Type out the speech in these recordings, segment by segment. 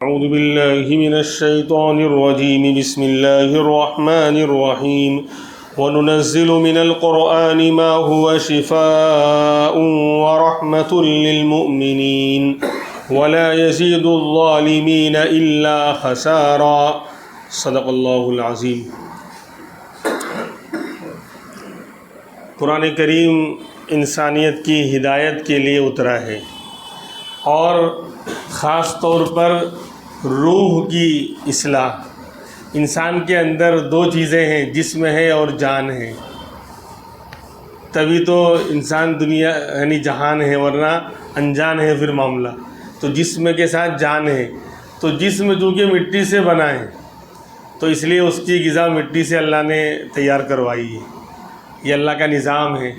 أعوذ بالله من الشيطان الرجيم بسم الله الرحمن الرحيم وننزل من القرآن ما هو شفاء ورحمة للمؤمنين ولا يزيد الظالمين إلا خسارا صدق الله العظيم۔ قرآن کریم انسانیت کی ہدایت کے لیے اترا ہے اور خاص طور پر روح کی اصلاح۔ انسان کے اندر دو چیزیں ہیں، جسم ہے اور جان ہے، تبھی تو انسان دنیا یعنی جہان ہے، ورنہ انجان ہے پھر معاملہ۔ تو جسم کے ساتھ جان ہے، تو جسم چونکہ مٹی سے بنا ہے تو اس لیے اس کی غذا مٹی سے اللہ نے تیار کروائی ہے۔ یہ اللہ کا نظام ہے،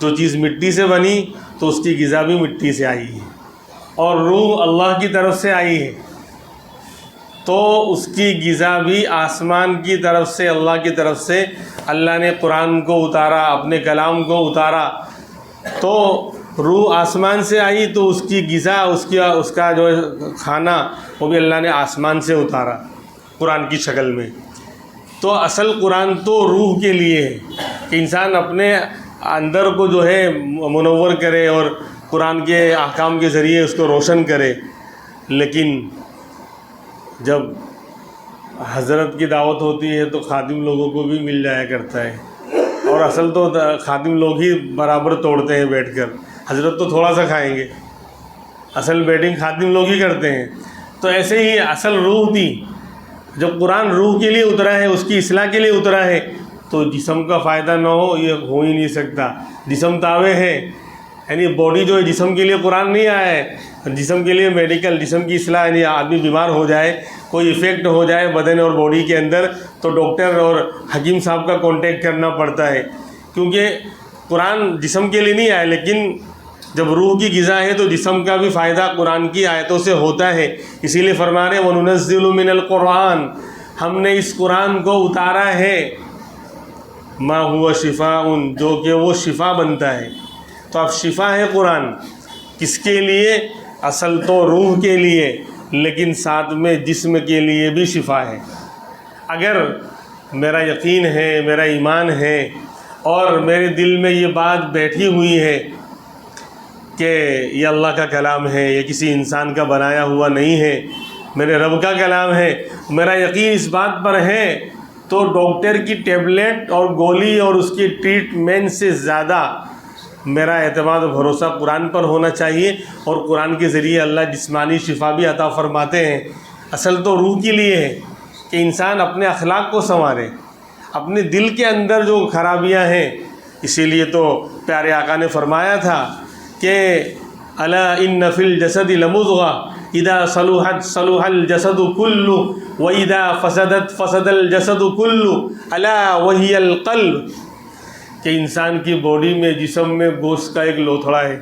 جو چیز مٹی سے بنی تو اس کی غذا بھی مٹی سے آئی ہے، اور روح اللہ کی طرف سے آئی ہے تو اس کی غذا بھی آسمان کی طرف سے، اللہ کی طرف سے اللہ نے قرآن کو اتارا، اپنے کلام کو اتارا، تو روح آسمان سے آئی تو اس کی غذا، اس کا جو کھانا وہ بھی اللہ نے آسمان سے اتارا قرآن کی شکل میں۔ تو اصل قرآن تو روح کے لیے ہے کہ انسان اپنے اندر کو جو ہے منور کرے اور قرآن کے احکام کے ذریعے اس کو روشن کرے۔ لیکن جب حضرت کی دعوت ہوتی ہے تو خادم لوگوں کو بھی مل جایا کرتا ہے، اور اصل تو خادم لوگ ہی برابر توڑتے ہیں بیٹھ کر، حضرت تو تھوڑا سا کھائیں گے، اصل بیٹنگ خادم لوگ ہی کرتے ہیں۔ تو ایسے ہی اصل روح تھی، جب قرآن روح کے لیے اترا ہے، اس کی اصلاح کے لیے اترا ہے، تو جسم کا فائدہ نہ ہو یہ ہو ہی نہیں سکتا۔ جسم تابع ہے، یعنی باڈی جو ہے جسم کے لیے قرآن نہیں آیا ہے، جسم کے لیے میڈیکل، جسم کی اصلاح، یعنی آدمی بیمار ہو جائے، کوئی ایفیکٹ ہو جائے بدن اور باڈی کے اندر، تو ڈاکٹر اور حکیم صاحب کا کانٹیکٹ کرنا پڑتا ہے، کیونکہ قرآن جسم کے لیے نہیں آیا۔ لیکن جب روح کی غذا ہے تو جسم کا بھی فائدہ قرآن کی آیتوں سے ہوتا ہے۔ اسی لیے فرما رہے ہیں وَنُنَزِّلُ مِنَ الْقُرْآنِ، ہم نے اس قرآن کو اتارا ہے، مَا هُوَ شِفَاءٌ، جو کہ وہ شفا بنتا ہے۔ تو اب شفا ہے قرآن، کس کے لیے؟ اصل تو روح کے لیے، لیکن ساتھ میں جسم کے لیے بھی شفا ہے۔ اگر میرا یقین ہے، میرا ایمان ہے، اور میرے دل میں یہ بات بیٹھی ہوئی ہے کہ یہ اللہ کا کلام ہے، یہ کسی انسان کا بنایا ہوا نہیں ہے، میرے رب کا کلام ہے، میرا یقین اس بات پر ہے، تو ڈاکٹر کی ٹیبلٹ اور گولی اور اس کی ٹریٹمنٹ سے زیادہ میرا اعتماد و بھروسہ قرآن پر ہونا چاہیے۔ اور قرآن کے ذریعے اللہ جسمانی شفا بھی عطا فرماتے ہیں۔ اصل تو روح کے لیے ہے کہ انسان اپنے اخلاق کو سنوارے، اپنے دل کے اندر جو خرابیاں ہیں۔ اسی لیے تو پیارے آقا نے فرمایا تھا کہ الا ان فی الجسد لمضغہ اذا صلحت صلح الجسد کلہ واذا فسدت فسد الجسد کلہ الا وہی القلب، کہ انسان کی باڈی میں، جسم میں گوشت کا ایک لوتھڑا ہے،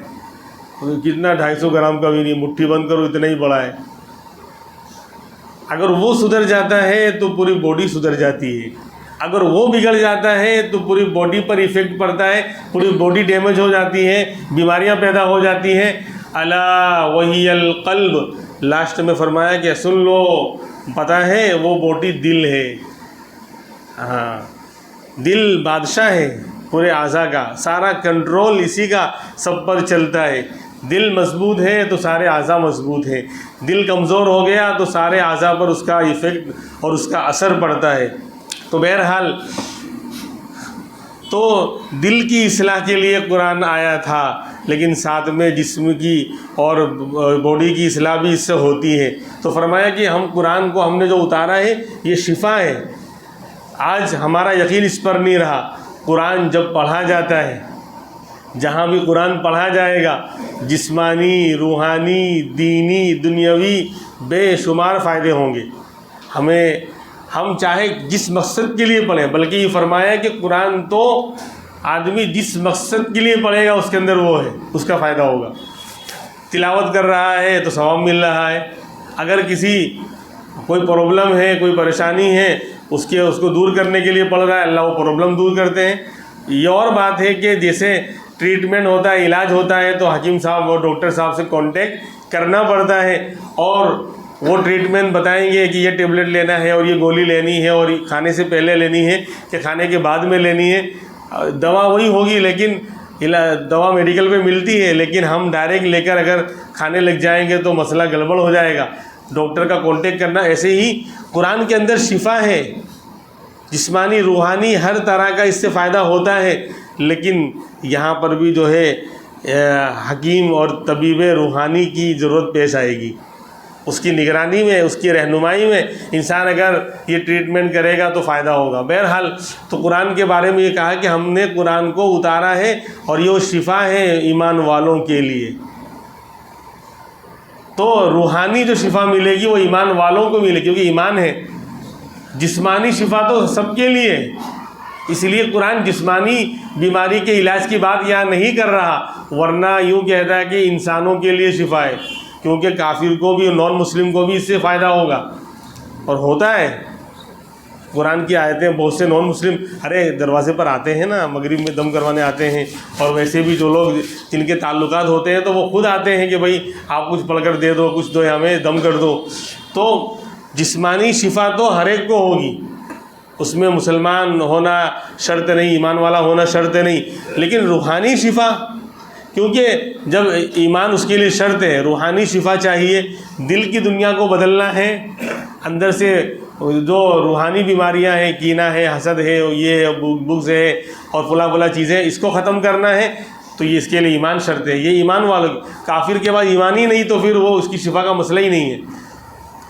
کتنا 250 گرام کا بھی نہیں، مٹھی بند کرو اتنا ہی بڑا ہے۔ اگر وہ سدھر جاتا ہے تو پوری باڈی سدھر جاتی ہے، اگر وہ بگڑ جاتا ہے تو پوری باڈی پر ایفیکٹ پڑتا ہے، پوری باڈی ڈیمیج ہو جاتی ہے، بیماریاں پیدا ہو جاتی ہیں۔ الا وہی القلب، لاسٹ میں فرمایا کہ سن لو، پتہ ہے وہ باڈی دل ہے۔ ہاں، دل بادشاہ ہے پورے اعضاء کا، سارا کنٹرول اسی کا سب پر چلتا ہے۔ دل مضبوط ہے تو سارے اعضاء مضبوط ہیں، دل کمزور ہو گیا تو سارے اعضاء پر اس کا ایفیکٹ اور اس کا اثر پڑتا ہے۔ تو بہرحال تو دل کی اصلاح کے لیے قرآن آیا تھا، لیکن ساتھ میں جسم کی اور باڈی کی اصلاح بھی اس سے ہوتی ہے۔ تو فرمایا کہ ہم قرآن کو ہم نے جو اتارا ہے یہ شفا ہے۔ آج ہمارا یقین اس پر نہیں رہا۔ قرآن جب پڑھا جاتا ہے، جہاں بھی قرآن پڑھا جائے گا، جسمانی، روحانی، دینی، دنیاوی بے شمار فائدے ہوں گے ہمیں، ہم چاہے جس مقصد کے لیے پڑھیں۔ بلکہ یہ فرمایا کہ قرآن تو آدمی جس مقصد کے لیے پڑھے گا اس کے اندر وہ ہے، اس کا فائدہ ہوگا۔ تلاوت کر رہا ہے تو ثواب مل رہا ہے، اگر کسی کوئی پرابلم ہے، کوئی پریشانی ہے، اس کو دور کرنے کے لیے پڑھ رہا ہے، اللہ وہ پرابلم دور کرتے ہیں۔ یہ اور بات ہے کہ جیسے ٹریٹمنٹ ہوتا ہے، علاج ہوتا ہے، تو حکیم صاحب اور ڈاکٹر صاحب سے کانٹیکٹ کرنا پڑتا ہے، اور وہ ٹریٹمنٹ بتائیں گے کہ یہ ٹیبلٹ لینا ہے اور یہ گولی لینی ہے اور کھانے سے پہلے لینی ہے کہ کھانے کے بعد میں لینی ہے. دوا وہی ہوگی لیکن دوا میڈیکل پہ ملتی ہے، لیکن ہم ڈائریکٹ لے کر اگر کھانے لگ جائیں گے تو مسئلہ گڑبڑ ہو جائے گا. ڈاکٹر کا کانٹیکٹ کرنا. ایسے ہی قرآن کے اندر شفا ہے، جسمانی روحانی ہر طرح کا اس سے فائدہ ہوتا ہے، لیکن یہاں پر بھی جو ہے حکیم اور طبیب روحانی کی ضرورت پیش آئے گی. اس کی نگرانی میں، اس کی رہنمائی میں انسان اگر یہ ٹریٹمنٹ کرے گا تو فائدہ ہوگا. بہرحال تو قرآن کے بارے میں یہ کہا کہ ہم نے قرآن کو اتارا ہے اور یہ شفا ہے ایمان والوں کے لیے. تو روحانی جو شفا ملے گی وہ ایمان والوں کو ملے گی، کیونکہ ایمان ہے. جسمانی شفا تو سب کے لیے ہے، اس لیے قرآن جسمانی بیماری کے علاج کی بات یہاں نہیں کر رہا، ورنہ یوں کہتا ہے کہ انسانوں کے لیے شفا ہے، کیونکہ کافر کو بھی اور نان مسلم کو بھی اس سے فائدہ ہوگا. اور ہوتا ہے قرآن کی آیتیں بہت سے نان مسلم دروازے پر آتے ہیں نا، مغرب میں دم کروانے آتے ہیں، اور ویسے بھی جو لوگ جن کے تعلقات ہوتے ہیں تو وہ خود آتے ہیں کہ بھائی آپ کچھ پڑھ کر دے دو، کچھ دو ہمیں دم کر دو. تو جسمانی شفا تو ہر ایک کو ہوگی، اس میں مسلمان ہونا شرط نہیں، ایمان والا ہونا شرط نہیں، لیکن روحانی شفا، کیونکہ جب ایمان اس کے لیے شرط ہے، روحانی شفا چاہیے. دل کی دنیا کو بدلنا ہے، اندر سے جو روحانی بیماریاں ہیں، کینہ ہے، حسد ہے، یہ بغض ہے اور فلاں چیزیں، اس کو ختم کرنا ہے تو یہ اس کے لیے ایمان شرط ہے. یہ ایمان والوں، کافر کے بعد ایمان ہی نہیں تو پھر وہ اس کی شفا کا مسئلہ ہی نہیں ہے.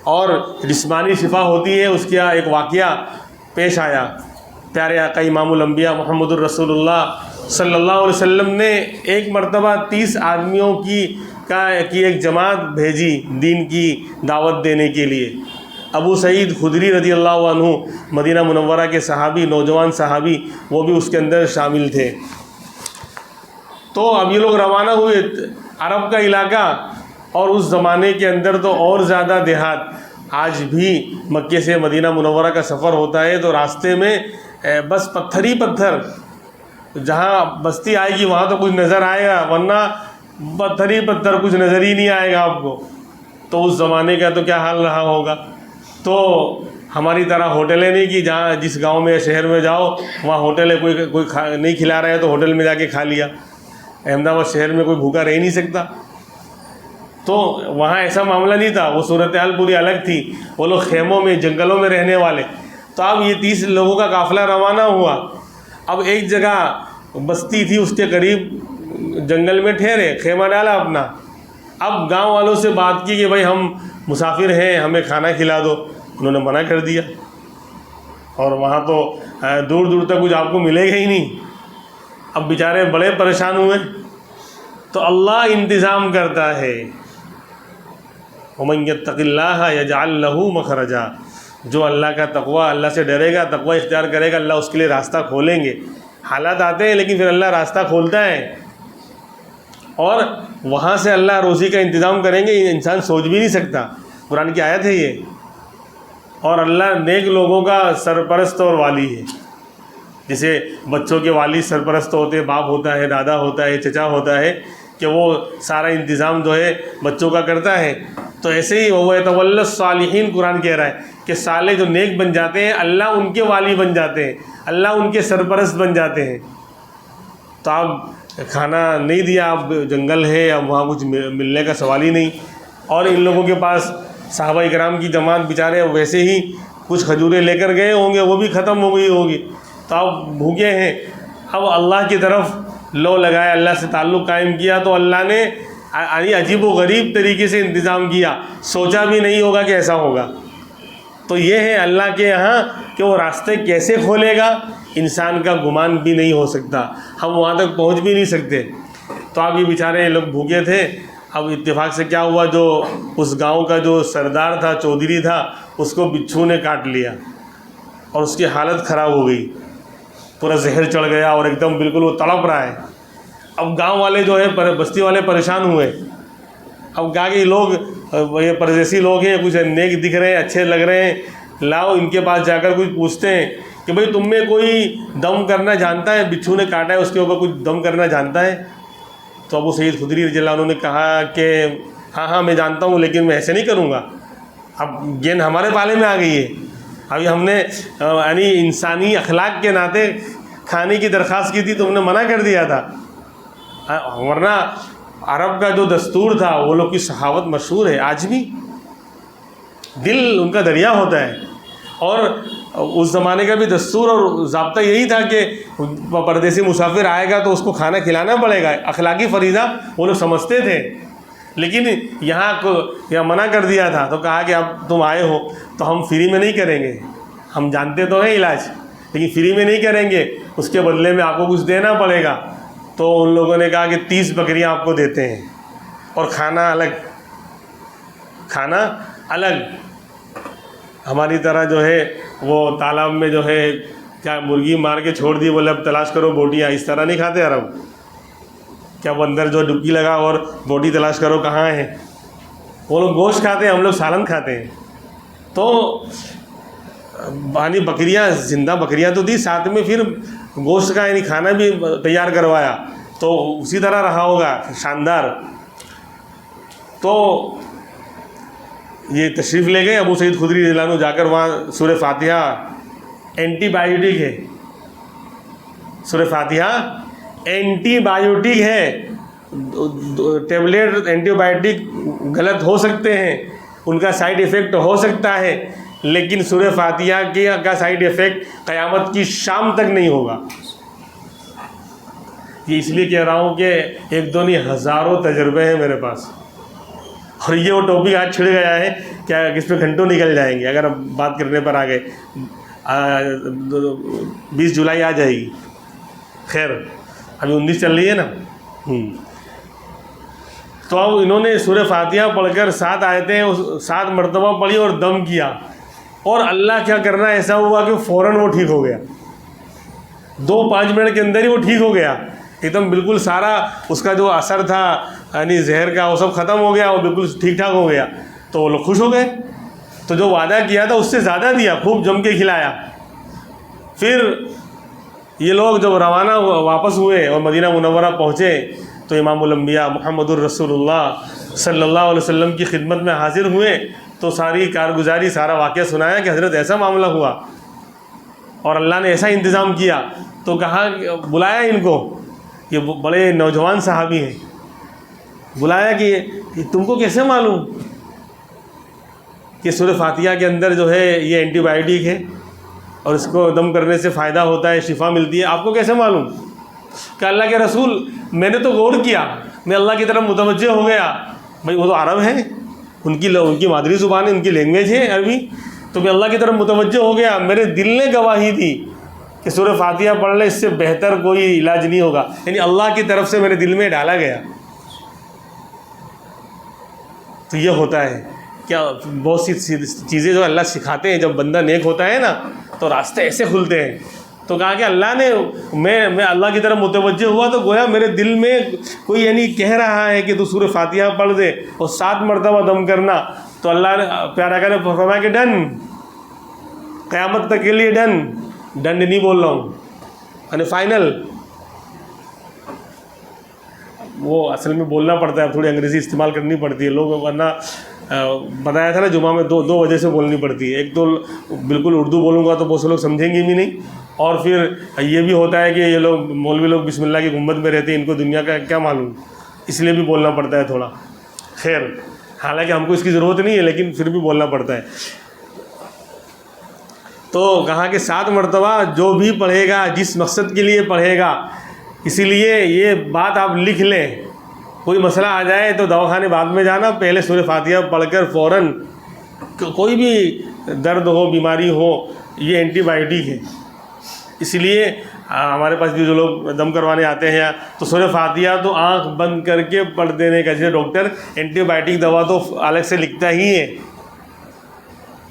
اور جسمانی شفا ہوتی ہے، اس کا ایک واقعہ پیش آیا. پیارے آقا امام الانبیاء محمد الرسول اللہ صلی اللہ علیہ وسلم نے ایک مرتبہ 30 آدمیوں کی ایک جماعت بھیجی دین کی دعوت دینے کے لیے. ابو سعید خدری رضی اللہ عنہ مدینہ منورہ کے صحابی، نوجوان صحابی، وہ بھی اس کے اندر شامل تھے. تو اب یہ لوگ روانہ ہوئے. عرب کا علاقہ اور اس زمانے کے اندر تو اور زیادہ دیہات. آج بھی مکے سے مدینہ منورہ کا سفر ہوتا ہے تو راستے میں بس پتھر ہی پتھر، جہاں بستی آئے گی وہاں تو کچھ نظر آئے گا، ورنہ پتھر ہی پتھر، کچھ نظر ہی نہیں آئے گا آپ کو. تو اس زمانے کا تو کیا حال رہا ہوگا. تو ہماری طرح ہوٹلیں نہیں کہ جہاں جس گاؤں میں شہر میں جاؤ وہاں ہوٹل ہے، کوئی نہیں کھلا رہا ہے تو ہوٹل میں جا کے کھا لیا. احمد آباد شہر میں کوئی بھوکا رہ ہی نہیں سکتا. تو وہاں ایسا معاملہ نہیں تھا، وہ صورتحال پوری الگ تھی. وہ لوگ خیموں میں، جنگلوں میں رہنے والے. تو اب یہ 30 لوگوں کا قافلہ روانہ ہوا. اب ایک جگہ بستی تھی، اس کے قریب جنگل میں ٹھہرے، خیمہ ڈالا اپنا. اب گاؤں والوں سے بات کی کہ بھائی ہم مسافر ہیں، ہمیں کھانا کھلا دو. انہوں نے منع کر دیا، اور وہاں تو دور دور تک کچھ آپ کو ملے گا ہی نہیں. اب بیچارے بڑے پریشان ہوئے. تو اللہ انتظام کرتا ہے. وَمَن يَتَّقِ اللَّهَ يَجْعَلْ لَهُ مَخْرَجًا، جو اللہ کا تقوی، اللہ سے ڈرے گا، تقوی اختیار کرے گا، اللہ اس کے لیے راستہ کھولیں گے. حالات آتے ہیں لیکن پھر اللہ راستہ کھولتا ہے، اور وہاں سے اللہ روزی کا انتظام کریں گے. یہ انسان سوچ بھی نہیں سکتا. قرآن کی آیت ہے یہ. اور اللہ نیک لوگوں کا سرپرست اور والی ہے. جیسے بچوں کے والد سرپرست ہوتے ہیں، باپ ہوتا ہے، دادا ہوتا ہے، چچا ہوتا ہے، کہ وہ سارا انتظام جو ہے بچوں کا کرتا ہے. تو ایسے ہی وہ يَتَوَلَّى الصَّالِحِينَ قرآن کہہ رہا ہے کہ صالح جو نیک بن جاتے ہیں، اللہ ان کے والی بن جاتے ہیں، اللہ ان کے سرپرست بن جاتے ہیں. تو آپ کھانا نہیں دیا، اب جنگل ہے، اب وہاں کچھ ملنے کا سوال ہی نہیں. اور ان لوگوں کے پاس صحابہ کرام کی جماعت بیچارے ویسے ہی کچھ کھجوریں لے کر گئے ہوں گے، وہ بھی ختم ہو گئی ہوگی. تو آپ بھوکے ہیں. اب اللہ کی طرف لو لگایا، اللہ سے تعلق قائم کیا، تو اللہ نے عجیب و غریب طریقے سے انتظام کیا. سوچا بھی نہیں ہوگا کہ ایسا ہوگا. تو یہ ہے اللہ کے یہاں کہ وہ راستے کیسے کھولے گا، انسان کا گمان بھی نہیں ہو سکتا. ہم وہاں تک پہنچ بھی نہیں سکتے. تو اب یہ بیچارے لوگ بھوکے تھے. اب اتفاق سے کیا ہوا، جو اس گاؤں کا جو سردار تھا، چودھری تھا، اس کو بچھو نے کاٹ لیا اور اس کی حالت خراب ہو گئی. پورا زہر چڑھ گیا اور ایک دم بالکل وہ تڑپ رہا ہے. اب گاؤں والے جو ہے، بستی والے پریشان ہوئے. اب کہا کہ لوگ یہ پردیسی لوگ ہیں، کچھ نیک دکھ رہے ہیں، اچھے لگ رہے ہیں، لاؤ ان کے پاس جا کر کچھ پوچھتے ہیں کہ بھئی تم میں کوئی دم کرنا جانتا ہے؟ بچھو نے کاٹا ہے، اس کے اوپر کچھ دم کرنا جانتا ہے؟ تو ابو سعید خدری رضی اللہ عنہ نے کہا کہ ہاں میں جانتا ہوں، لیکن میں ایسے نہیں کروں گا. اب گیند ہمارے پالے میں آ گئی ہے. ابھی ہم نے یعنی انسانی اخلاق کے ناطے کھانے کی درخواست کی تھی تو ہم نے منع کر دیا تھا. ورنہ عرب کا جو دستور تھا، وہ لوگ کی سخاوت مشہور ہے آج بھی. دل ان کا دریا ہوتا ہے. اور اس زمانے کا بھی دستور اور ضابطہ یہی تھا کہ پردیسی مسافر آئے گا تو اس کو کھانا کھلانا پڑے گا. اخلاقی فریضہ وہ لوگ سمجھتے تھے. لیکن یہاں منع کر دیا تھا تو کہا کہ اب تم آئے ہو تو ہم فری میں نہیں کریں گے. ہم جانتے تو ہیں علاج، لیکن فری میں نہیں کریں گے، اس کے بدلے میں آپ کو کچھ دینا پڑے گا. تو ان لوگوں نے کہا کہ 30 بکریاں آپ کو دیتے ہیں اور کھانا الگ. کھانا الگ. ہماری طرح جو ہے وہ تالاب میں جو ہے کیا مرغی مار کے چھوڑ دی، بولے اب تلاش کرو بوٹیاں. اس طرح نہیں کھاتے عرب. کیا وہ اندر جو ڈبکی لگا اور بوٹی تلاش کرو کہاں ہے. وہ لوگ گوشت کھاتے ہیں، ہم لوگ سالن کھاتے ہیں. تو یعنی بکریاں، زندہ بکریاں تو دی، ساتھ میں پھر گوشت کا یعنی کھانا بھی تیار کروایا. تو اسی طرح رہا ہوگا شاندار. تو یہ تشریف لے گئے ابو سعید خدری رضی اللہ عنہ. جا کر وہاں سورہ فاتحہ اینٹی بایوٹک ہے. سورہ فاتحہ اینٹی بایوٹک ہے. ٹیبلیٹ اینٹی بایوٹک غلط ہو سکتے ہیں، ان کا سائیڈ ایفیکٹ ہو سکتا ہے، لیکن سورہ فاتحہ کا سائیڈ ایفیکٹ قیامت کی شام تک نہیں ہوگا. یہ اس لیے کہہ رہا ہوں کہ ایک دو نہیں ہزاروں تجربے ہیں میرے پاس. اور یہ وہ ٹاپک آج چھڑ گیا ہے کیا اس پہ گھنٹوں نکل جائیں گے اگر اب بات کرنے پر آ گئے. 20 جولائی آ جائے گی. خیر ابھی 19 چل رہی ہے نا. تو اب انہوں نے سورہ فاتحہ پڑھ کر 7 آیتیں 7 مرتبہ پڑھی اور دم کیا. اور اللہ کیا کرنا ایسا ہوا کہ فوراً وہ ٹھیک ہو گیا. 2-5 منٹ کے اندر ہی وہ ٹھیک ہو گیا. ایک دم بالکل سارا اس کا جو اثر تھا یعنی زہر کا وہ سب ختم ہو گیا، وہ بالکل ٹھیک ٹھاک ہو گیا. تو وہ لوگ خوش ہو گئے. تو جو وعدہ کیا تھا اس سے زیادہ دیا، خوب جم کے کھلایا. پھر یہ لوگ جب روانہ واپس ہوئے اور مدینہ منورہ پہنچے تو امام الانبیاء محمد الرسول اللہ صلی اللہ علیہ وسلم کی خدمت میں حاضر ہوئے. تو ساری کارگزاری، سارا واقعہ سنایا کہ حضرت ایسا معاملہ ہوا اور اللہ نے ایسا انتظام کیا. تو کہا بلایا ان کو، یہ بڑے نوجوان صحابی ہیں، بلایا کہ تم کو کیسے معلوم کہ سورہ فاتحہ کے اندر جو ہے یہ اینٹی بایوٹک ہے اور اس کو دم کرنے سے فائدہ ہوتا ہے، شفا ملتی ہے، آپ کو کیسے معلوم؟ کہ اللہ کے رسول میں نے تو غور کیا، میں اللہ کی طرف متوجہ ہو گیا. بھائی وہ تو عرب ہیں، ان کی مادری زبان ہے، ان کی لینگویج ہے عربی. تو میں اللہ کی طرف متوجہ ہو گیا. میرے دل نے گواہی دی کہ سورہ فاتحہ پڑھ لے، اس سے بہتر کوئی علاج نہیں ہوگا. یعنی اللہ کی طرف سے میرے دل میں ڈالا گیا. تو یہ ہوتا ہے کیا بہت سی چیزیں جو اللہ سکھاتے ہیں. جب بندہ نیک ہوتا ہے نا تو راستے ایسے کھلتے ہیں. تو کہا کہ اللہ نے میں اللہ کی طرف متوجہ ہوا تو گویا میرے دل میں کوئی یعنی کہہ رہا ہے کہ تو سورہ فاتحہ پڑھ دے اور 7 مرتبہ دم کرنا. تو اللہ نے پیارا کا نے فرمایا کہ ڈن، قیامت تک کے لیے ڈن. ڈنڈ نہیں بول رہا ہوں، یعنی فائنل. وہ اصل میں بولنا پڑتا ہے، تھوڑی انگریزی استعمال کرنی پڑتی ہے لوگ، ورنہ بتایا تھا نا جمعہ میں دو وجہ سے بولنی پڑتی ہے. ایک تو بالکل اردو بولوں گا تو بہت سے لوگ سمجھیں گے بھی نہیں، اور پھر یہ بھی ہوتا ہے کہ یہ لوگ مولوی لوگ بسم اللہ کی گنبد میں رہتے ہیں، ان کو دنیا کا کیا معلوم، اس لیے بھی بولنا پڑتا ہے تھوڑا. خیر حالانکہ ہم کو اس کی ضرورت نہیں ہے لیکن پھر بھی بولنا پڑتا ہے. تو کہا کہ 7 مرتبہ جو بھی پڑھے گا، جس مقصد کے لیے پڑھے گا. اسی لیے یہ بات آپ لکھ لیں، کوئی مسئلہ آ جائے تو دواخانے بعد میں جانا، پہلے سورہ فاتحہ پڑھ کر فوراً کوئی بھی درد ہو، بیماری ہو، یہ اینٹی بایوٹک ہے. اسی لیے ہمارے پاس بھی جو لوگ دم کروانے آتے ہیں تو سورہ فاتحہ تو آنکھ بند کر کے پڑھ دینے کا. جیسے ڈاکٹر اینٹی بایوٹک دوا تو الگ سے لکھتا ہی ہے،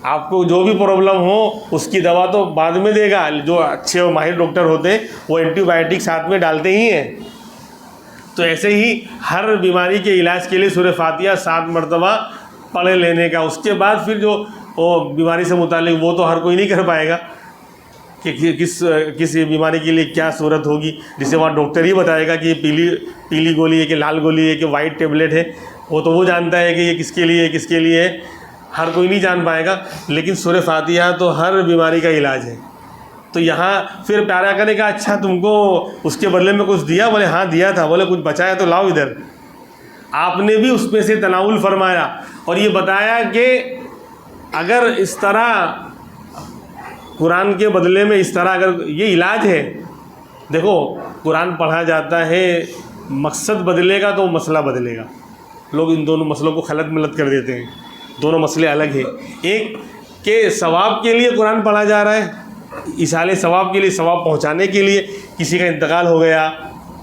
آپ کو جو بھی پرابلم ہو اس کی دوا تو بعد میں دے گا. جو اچھے اور ماہر ڈاکٹر ہوتے ہیں وہ اینٹی بایوٹک ساتھ میں ڈالتے ہی ہیں. تو ایسے ہی ہر بیماری کے علاج کے لیے سورہ فاتحہ 7 مرتبہ پڑھ لینے کا. اس کے بعد پھر جو وہ بیماری سے متعلق وہ تو ہر کوئی نہیں کر پائے گا کہ کس بیماری کے لیے کیا صورت ہوگی، جسے وہاں ڈاکٹر ہی بتائے گا کہ یہ پیلی گولی ہے کہ لال گولی ہے کہ وائٹ ٹیبلٹ ہے. وہ تو وہ جانتا ہے کہ یہ کس کے لیے ہے کس کے لیے ہے. ہر کوئی نہیں جان پائے گا، لیکن سورہ فاتحہ تو ہر بیماری کا علاج ہے۔ تو یہاں پھر پیارے آقا نے کہا اچھا تم کو اس کے بدلے میں کچھ دیا؟ بولے ہاں دیا تھا۔ بولے کچھ بچایا تو لاؤ ادھر۔ آپ نے بھی اس میں سے تناول فرمایا اور یہ بتایا کہ اگر اس طرح قرآن کے بدلے میں اس طرح اگر یہ علاج ہے، دیکھو قرآن پڑھا جاتا ہے، مقصد بدلے گا تو مسئلہ بدلے گا۔ لوگ ان دونوں مسئلوں کو خلط ملط کر دیتے ہیں، دونوں مسئلے الگ ہیں۔ ایک کہ ثواب کے لیے قرآن پڑھا جا رہا ہے، ایصال ثواب کے لیے، ثواب پہنچانے کے لیے، کسی کا انتقال ہو گیا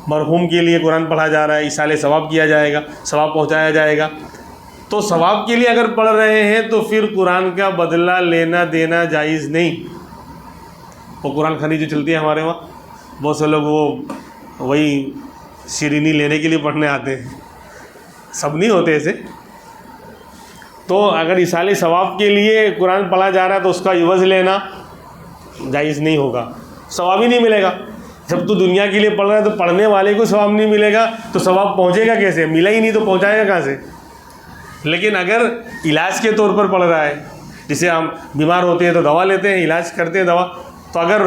مرحوم کے لیے قرآن پڑھا جا رہا ہے، ایصال ثواب کیا جائے گا، ثواب پہنچایا جائے گا۔ تو ثواب کے لیے اگر پڑھ رہے ہیں تو پھر قرآن کا بدلہ لینا دینا جائز نہیں۔ وہ قرآن خوانی جو چلتی ہے ہمارے وہاں، بہت سے لوگ وہی شیرینی لینے کے لیے پڑھنے آتے ہیں، سب نہیں ہوتے ایسے۔ تو اگر ایصال ثواب کے لیے قرآن پڑھا جا رہا ہے تو اس کا عوض لینا جائز نہیں ہوگا، ثواب ہی نہیں ملے گا۔ جب تو دنیا کے لیے پڑھ رہا ہے تو پڑھنے والے کو ثواب نہیں ملے گا تو ثواب پہنچے گا کیسے؟ ملا ہی نہیں تو پہنچائے گا کہاں سے؟ لیکن اگر علاج کے طور پر پڑھ رہا ہے، جسے ہم بیمار ہوتے ہیں تو دوا لیتے ہیں، علاج کرتے ہیں دوا، تو اگر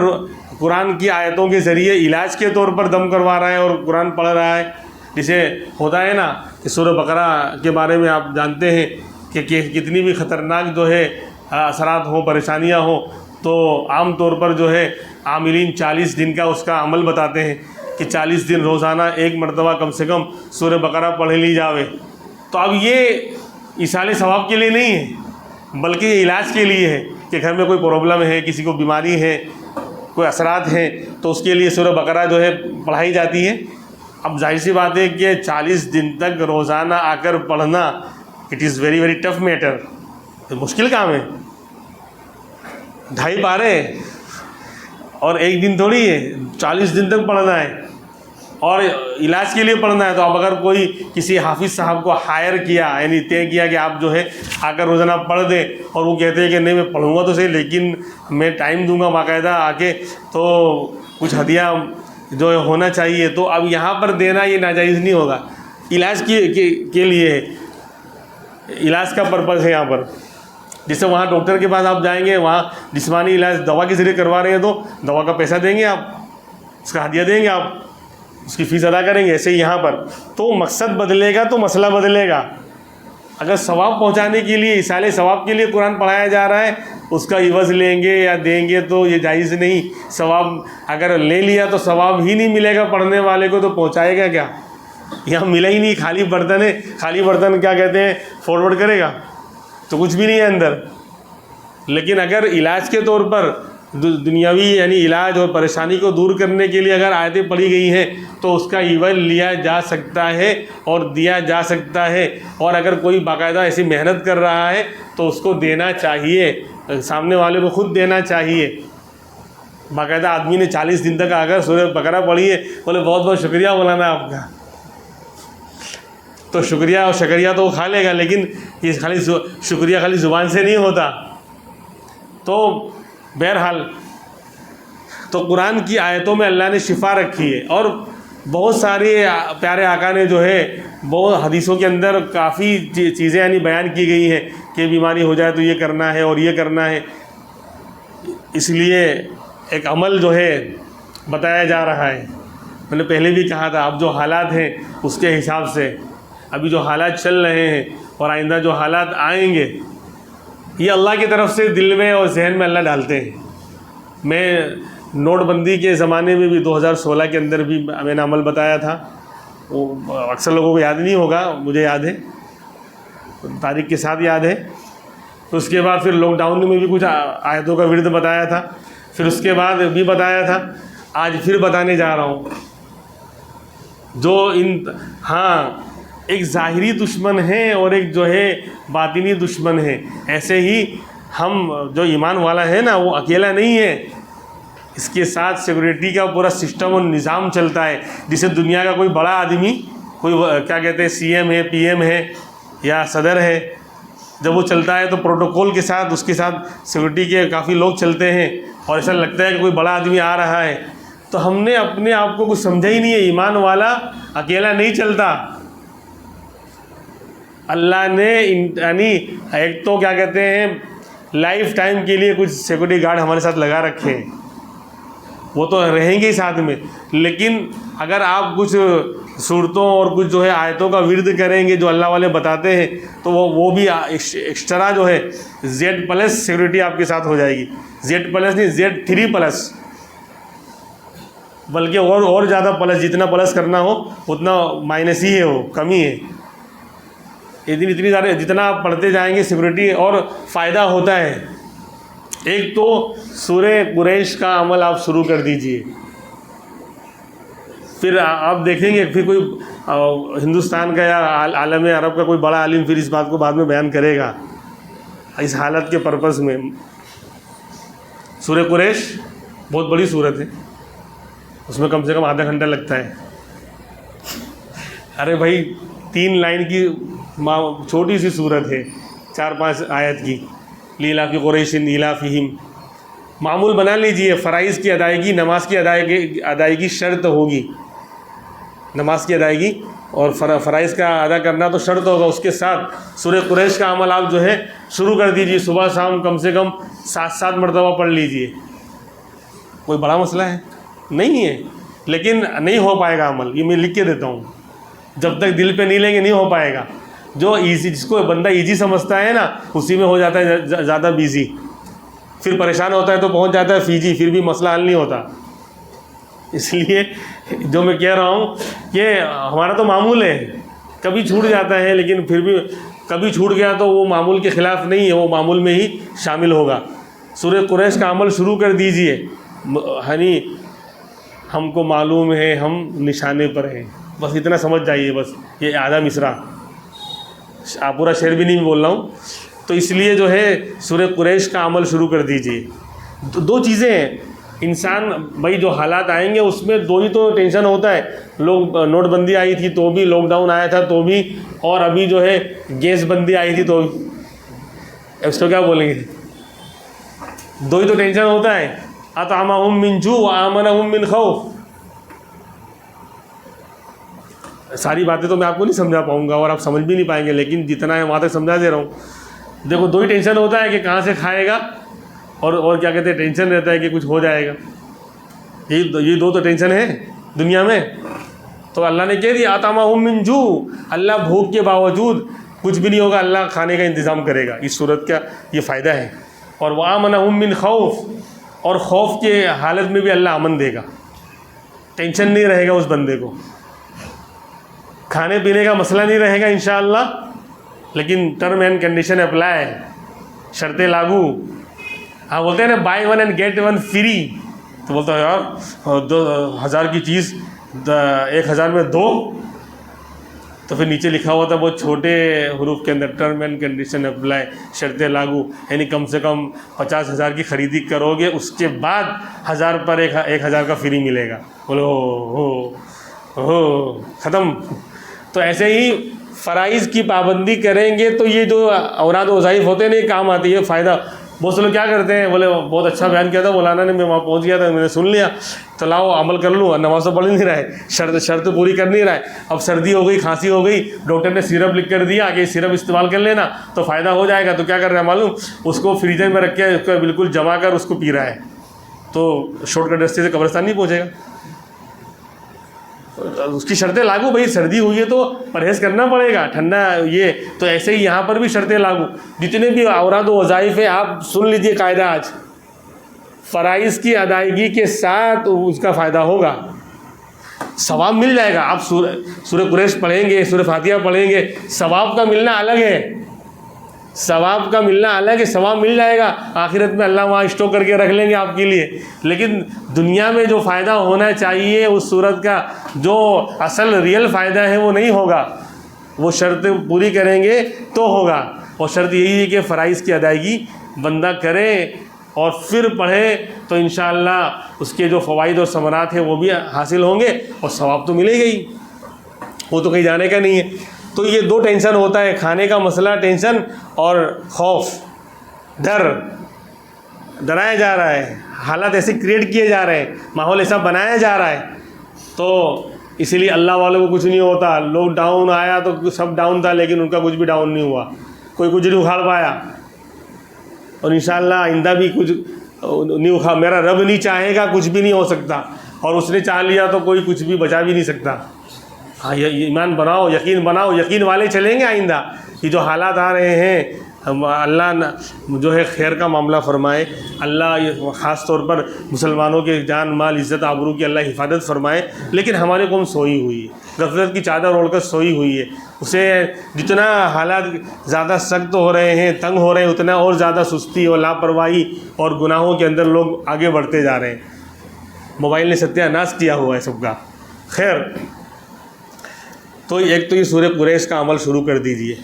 قرآن کی آیتوں کے ذریعے علاج کے طور پر دم کروا رہا ہے اور قرآن پڑھ رہا ہے، جسے ہوتا ہے نا کہ سورہ بقرہ کے بارے میں آپ جانتے ہیں کہ کتنی بھی خطرناک جو ہے اثرات ہوں، پریشانیاں ہوں، تو عام طور پر جو ہے عاملین 40 دن کا اس کا عمل بتاتے ہیں کہ 40 دن روزانہ ایک مرتبہ کم سے کم سورہ بقرہ پڑھ لی جاوے۔ تو اب یہ ایصال ثواب کے لیے نہیں ہے، بلکہ یہ علاج کے لیے ہے کہ گھر میں کوئی پرابلم ہے، کسی کو بیماری ہے، کوئی اثرات ہیں، تو اس کے لیے سورہ بقرہ جو ہے پڑھائی جاتی ہے۔ اب ظاہر سی بات ہے کہ 40 دن تک روزانہ آ کر پڑھنا it is very very tough matter, مشکل کام ہے۔ 2.5 پارے اور ایک دن تھوڑی ہے، 40 دن تک پڑھنا ہے اور علاج کے لیے پڑھنا ہے۔ تو اب اگر کوئی کسی حافظ صاحب کو ہائر کیا، یعنی طے کیا کہ آپ جو ہے آ کر روزانہ پڑھ دیں، اور وہ کہتے ہیں کہ نہیں میں پڑھوں گا تو صحیح لیکن میں ٹائم دوں گا باقاعدہ آ کے، تو کچھ ہدیہ جو ہونا چاہیے، تو اب یہاں پر دینا یہ ناجائز نہیں ہوگا، علاج کے لیے ہے، علاج کا پرپز ہے یہاں پر۔ جیسے وہاں ڈاکٹر کے پاس آپ جائیں گے، وہاں جسمانی علاج دوا کے ذریعے کروا رہے ہیں تو دوا کا پیسہ دیں گے آپ، اس کا ہدیہ دیں گے آپ، اس کی فیس ادا کریں گے۔ ایسے ہی یہاں پر تو مقصد بدلے گا تو مسئلہ بدلے گا۔ اگر ثواب پہنچانے کے لیے، ایصال ثواب کے لیے قرآن پڑھایا جا رہا ہے، اس کا عوض لیں گے یا دیں گے تو یہ جائز نہیں۔ ثواب اگر لے لیا تو ثواب ہی نہیں ملے گا پڑھنے والے کو، تو پہنچائے گا کیا؟ یہاں ملا ہی نہیں، خالی برتن ہے، خالی برتن کیا کہتے ہیں فارورڈ کرے گا، تو کچھ بھی نہیں ہے اندر۔ لیکن اگر علاج کے طور پر دنیاوی یعنی علاج اور پریشانی کو دور کرنے کے لیے اگر آیتیں پڑھی گئی ہیں تو اس کا عوض لیا جا سکتا ہے اور دیا جا سکتا ہے، اور اگر کوئی باقاعدہ ایسی محنت کر رہا ہے تو اس کو دینا چاہیے، سامنے والے کو خود دینا چاہیے۔ باقاعدہ آدمی نے 40 دن تک اگر سورہ بقرہ پڑھی ہے، بولے بہت بہت شکریہ مولانا آپ کا، تو شکریہ اور شکریہ تو وہ کھا لے گا، لیکن یہ خالی شکریہ خالی زبان سے نہیں ہوتا۔ تو بہرحال تو قرآن کی آیتوں میں اللہ نے شفا رکھی ہے، اور بہت سارے پیارے آقا نے جو ہے بہت حدیثوں کے اندر کافی چیزیں یعنی بیان کی گئی ہیں کہ بیماری ہو جائے تو یہ کرنا ہے اور یہ کرنا ہے۔ اس لیے ایک عمل جو ہے بتایا جا رہا ہے۔ میں نے پہلے بھی کہا تھا، اب جو حالات ہیں اس کے حساب سے، ابھی جو حالات چل رہے ہیں اور آئندہ جو حالات آئیں گے، یہ اللہ کی طرف سے دل میں اور ذہن میں اللہ ڈالتے ہیں۔ میں نوٹ بندی کے زمانے میں بھی 2016 کے اندر بھی میں نے عمل بتایا تھا، وہ اکثر لوگوں کو یاد نہیں ہوگا، مجھے یاد ہے، تاریخ کے ساتھ یاد ہے۔ تو اس کے بعد پھر لاک ڈاؤن میں بھی کچھ آیتوں کا ورد بتایا تھا، پھر اس کے بعد بھی بتایا تھا، آج پھر بتانے جا رہا ہوں۔ جو ایک ظاہری دشمن ہے اور ایک جو ہے باطنی دشمن ہے، ایسے ہی ہم جو ایمان والا ہے نا وہ اکیلا نہیں ہے، اس کے ساتھ سیکورٹی کا پورا سسٹم اور نظام چلتا ہے۔ جسے دنیا کا کوئی بڑا آدمی، کوئی کیا کہتے ہیں سی ایم ہے، پی ایم ہے یا صدر ہے، جب وہ چلتا ہے تو پروٹوکول کے ساتھ اس کے ساتھ سیکورٹی کے کافی لوگ چلتے ہیں، اور ایسا لگتا ہے کہ کوئی بڑا آدمی آ رہا ہے۔ تو ہم نے اپنے آپ کو کچھ سمجھا ہی نہیں ہے، ایمان والا اکیلا نہیں چلتا، اللہ نے یعنی ایک تو کیا کہتے ہیں لائف ٹائم کے لیے کچھ سیکورٹی گارڈ ہمارے ساتھ لگا رکھے ہیں، وہ تو رہیں گے ہی ساتھ میں، لیکن اگر آپ کچھ صورتوں اور کچھ جو ہے آیتوں کا ورد کریں گے جو اللہ والے بتاتے ہیں تو وہ بھی ایکسٹرا جو ہے Z+ سیکورٹی آپ کے ساتھ ہو جائے گی، Z+ نہیں Z3+، بلکہ اور زیادہ پلس، جتنا پلس کرنا ہو اتنا مائنس ہی ہے، وہ کمی ہے، اتنی زیادہ جتنا آپ پڑھتے جائیں گے سیکورٹی اور فائدہ ہوتا ہے۔ ایک تو سورہ قریش کا عمل آپ شروع کر دیجئے، پھر آپ دیکھیں گے پھر کوئی ہندوستان کا یا عالم عرب کا کوئی بڑا عالم پھر اس بات کو بعد میں بیان کرے گا اس حالت کے پرپس میں۔ سورہ قریش بہت بڑی سورت ہے، اس میں کم سے کم آدھا گھنٹہ لگتا ہے۔ ارے بھائی 3 لائن کی چھوٹی سی سورت ہے، 4-5 آیت کی، لیلاف قریش ایلافہم۔ معمول بنا لیجئے، فرائض کی ادائیگی، نماز کی ادائیگی شرط ہوگی، نماز کی ادائیگی اور فرائض کا ادا کرنا تو شرط ہوگا، اس کے ساتھ سورہ قریش کا عمل آپ جو ہے شروع کر دیجئے، صبح شام کم سے کم 7 مرتبہ پڑھ لیجئے۔ کوئی بڑا مسئلہ ہے نہیں ہے، لیکن نہیں ہو پائے گا عمل، یہ میں لکھ کے دیتا ہوں، جب تک دل پہ نہیں لیں گے نہیں ہو پائے گا۔ جو ایزی، جس کو بندہ ایزی سمجھتا ہے نا، اسی میں ہو جاتا ہے زیادہ بیزی، پھر پریشان ہوتا ہے تو پہنچ جاتا ہے فیجی، پھر بھی مسئلہ حل نہیں ہوتا۔ اس لیے جو میں کہہ رہا ہوں کہ ہمارا تو معمول ہے، کبھی چھوٹ جاتا ہے، لیکن پھر بھی کبھی چھوٹ گیا تو وہ معمول کے خلاف نہیں ہے، وہ معمول میں ہی شامل ہوگا۔ سورہ قریش کا عمل شروع کر دیجئے، یعنی ہم کو معلوم ہے ہم نشانے پر ہیں، بس اتنا سمجھ جائیے، بس یہ آدھا مصرع، آپ پورا شعر بھی نہیں بول رہا ہوں۔ تو اس لیے جو ہے سورہ قریش کا عمل شروع کر دیجئے۔ 2 چیزیں ہیں، انسان بھائی جو حالات آئیں گے اس میں 2 ہی تو ٹینشن ہوتا ہے، لوگ نوٹ بندی آئی تھی تو بھی، لاک ڈاؤن آیا تھا تو بھی، اور ابھی جو ہے گیس بندی آئی تھی تو بھی، اس کو کیا بولیں گے، 2 ہی تو ٹینشن ہوتا ہے، اطعمہم من جوع وآمنہم من خوف۔ ساری باتیں تو میں آپ کو نہیں سمجھا پاؤں گا اور آپ سمجھ بھی نہیں پائیں گے، لیکن جتنا ہے وہاں تک سمجھا دے رہا ہوں۔ دیکھو 2 ہی ٹینشن ہوتا ہے کہ کہاں سے کھائے گا، اور کیا کہتے ہیں ٹینشن رہتا ہے کہ کچھ ہو جائے گا، یہ 2 تو ٹینشن ہے دنیا میں۔ تو اللہ نے کہہ دیا اطعمہم من جوع، اللہ بھوک کے باوجود کچھ بھی نہیں ہوگا، اللہ کھانے کا انتظام کرے گا، اس صورت کا یہ فائدہ ہے۔ اور وآمنہم من خوف، اور خوف کے حالت میں بھی اللہ امن دے گا، ٹینشن نہیں رہے گا اس بندے کو، کھانے پینے کا مسئلہ نہیں رہے گا انشاءاللہ، لیکن ٹرم اینڈ کنڈیشن اپلائی، شرطیں لاگو۔ ہاں بولتے ہیں نا بائی 1 اینڈ گیٹ 1 فری، تو بولتا ہے یار 2000 کی چیز 1000 میں 2، تو پھر نیچے لکھا ہوا تھا بہت چھوٹے حروف کے اندر ٹرم اینڈ کنڈیشن اپلائی، شرطیں لاگو، یعنی کم سے کم 50,000 کی خریدی کرو گے، اس کے بعد 1000 پر 1000 کا فری ملے گا۔ بولو ہو ختم۔ تو ایسے ہی فرائض کی پابندی کریں گے تو یہ جو اوراد و وظائف ہوتے ہیں نا، یہ کام آتی ہے، فائدہ۔ بہت سے لوگ کیا کرتے ہیں، بولے بہت اچھا بیان کیا تھا مولانا نے، میں وہاں پہنچ گیا تھا، میں نے سن لیا، تو لاؤ عمل کر لوں، نماز تو پڑھ نہیں رہا ہے، شرط پوری کر نہیں رہا ہے، اب سردی ہو گئی، کھانسی ہو گئی، ڈاکٹر نے سیرپ لکھ کر دیا کہ سیرپ استعمال کر لینا تو فائدہ ہو جائے گا، تو کیا کر رہا ہے معلوم، اس کو فریزر میں رکھ کے اس کو بالکل جما کر اس کو پی رہا ہے، تو شارٹ کٹ رستے سے قبرستان نہیں پہنچے گا۔ اس کی شرطیں لاگو، بھائی سردی ہوئی ہے تو پرہیز کرنا پڑے گا، ٹھنڈا یہ تو ایسے ہی یہاں پر بھی شرطیں لاگو، جتنے بھی اوراد و وظائف ہیں آپ سن لیجئے قاعدہ آج، فرائض کی ادائیگی کے ساتھ اس کا فائدہ ہوگا، ثواب مل جائے گا۔ آپ سورہ قریش پڑھیں گے، سورہ فاتحہ پڑھیں گے، ثواب کا ملنا الگ ہے، ثواب کا ملنا الگ ہے، ثواب مل جائے گا، آخرت میں اللہ وہاں اسٹور کر کے رکھ لیں گے آپ کے لیے، لیکن دنیا میں جو فائدہ ہونا چاہیے اس صورت کا، جو اصل ریئل فائدہ ہے وہ نہیں ہوگا، وہ شرط پوری کریں گے تو ہوگا، اور شرط یہی ہے کہ فرائض کی ادائیگی بندہ کرے اور پھر پڑھے تو انشاءاللہ اس کے جو فوائد اور ثمرات ہیں وہ بھی حاصل ہوں گے، اور ثواب تو ملے گا ہی، وہ تو کہیں جانے کا نہیں ہے۔ تو یہ 2 ٹینشن ہوتا ہے، کھانے کا مسئلہ ٹینشن، اور خوف، ڈرایا جا رہا ہے، حالات ایسے کریٹ کیے جا رہے ہیں، ماحول ایسا بنایا جا رہا ہے، تو اسی لیے اللہ والوں کو کچھ نہیں ہوتا. لوگ ڈاؤن آیا تو سب ڈاؤن تھا، لیکن ان کا کچھ بھی ڈاؤن نہیں ہوا، کوئی کچھ نہیں اکھاڑ پایا. اور انشاءاللہ آئندہ بھی کچھ نہیں اکھاڑ، میرا رب نہیں چاہے گا کچھ بھی نہیں ہو سکتا، اور اس نے چاہ لیا تو کوئی کچھ بھی بچا بھی نہیں سکتا. ہاں ایمان بناؤ، یقین بناؤ، یقین والے چلیں گے. آئندہ یہ جو حالات آ رہے ہیں، اللہ جو ہے خیر کا معاملہ فرمائے. اللہ خاص طور پر مسلمانوں کے جان مال عزت آبرو کی اللہ حفاظت فرمائے. لیکن ہماری قوم سوئی ہوئی ہے، غفلت کی چادر اوڑھ کر سوئی ہوئی ہے. اسے جتنا حالات زیادہ سخت ہو رہے ہیں، تنگ ہو رہے ہیں، اتنا اور زیادہ سستی اور لاپرواہی اور گناہوں کے اندر لوگ آگے بڑھتے جا رہے ہیں. موبائل نے ستیہ ناش کیا ہوا ہے سب کا. خیر، تو ایک تو یہ سورہ قریش کا عمل شروع کر دیجئے،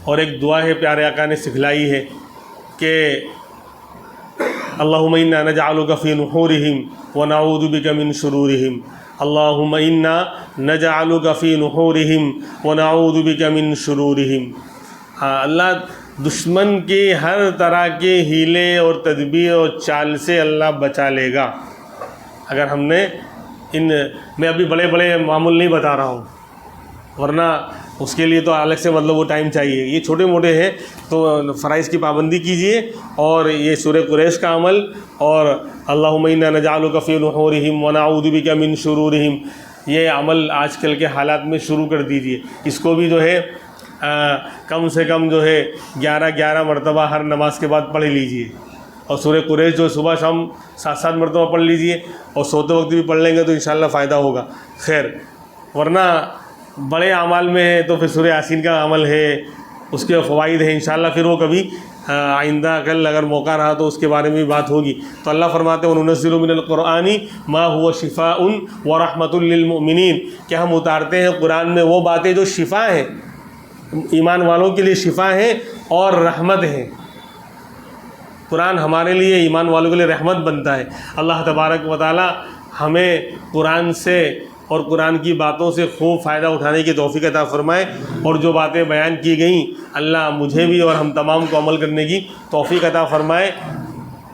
اور ایک دعا ہے پیارے آقا نے سکھلائی ہے کہ اللہم انا نجعلک فی نحورہم ونعوذ بک من شرورہم. اللہم انا نجعلک فی نحورہم ونعوذ بک من شرورہم. اللہ دشمن کے ہر طرح کے ہیلے اور تدبیر اور چال سے اللہ بچا لے گا. اگر ہم نے میں ابھی بڑے بڑے معمول نہیں بتا رہا ہوں، ورنہ اس کے لیے تو الگ سے مطلب وہ ٹائم چاہیے. یہ چھوٹے موٹے ہیں تو فرائض کی پابندی کیجئے، اور یہ سورہ قریش کا عمل اور اللہم انا نجعلک فی نحورہم ونعوذ بک من شرورہم، یہ عمل آج کل کے حالات میں شروع کر دیجئے. اس کو بھی جو ہے کم سے کم جو ہے 11 مرتبہ ہر نماز کے بعد پڑھ لیجئے. اور سورہ قریش جو صبح شام 7 مرتبہ پڑھ لیجئے، اور سوتے وقت بھی پڑھ لیں گے تو انشاءاللہ فائدہ ہوگا. خیر، ورنہ بڑے اعمال میں ہے تو پھر سورہ یاسین کا عمل ہے، اس کے فوائد ہیں. انشاءاللہ پھر وہ کبھی آئندہ کل اگر موقع رہا تو اس کے بارے میں بھی بات ہوگی. تو اللہ فرماتے ہیں وَنُنَزِّلُ مِنَ الْقُرْآنِ مَا هُوَ شِفَاءٌ وَرَحْمَةٌ لِّلْمُؤْمِنِينَ، کہ ہم اتارتے ہیں قرآن میں وہ باتیں جو شفا ہیں، ایمان والوں کے لیے شفا ہیں اور رحمت ہیں. قرآن ہمارے لیے، ایمان والوں کے لیے رحمت بنتا ہے. اللہ تبارک و تعالی ہمیں قرآن سے اور قرآن کی باتوں سے خوب فائدہ اٹھانے کی توفیق عطا فرمائے. اور جو باتیں بیان کی گئیں اللہ مجھے بھی اور ہم تمام کو عمل کرنے کی توفیق عطا فرمائے.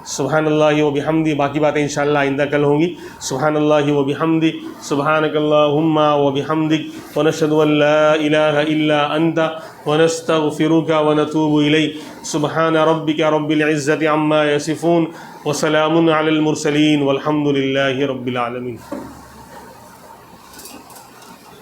سبحان اللہ و بحمدہ. باقی باتیں انشاءاللہ آئندہ کل ہوں گی. سبحان اللہ و بحمدہ، سبحانک اللہم و بحمدک، ونشہد ان لا الہ الا انت ونستغفرک ونتوب الیک. سبحان ربک رب العزۃ عما یصفون وسلام علی المرسلین والحمد للہ رب العالمین.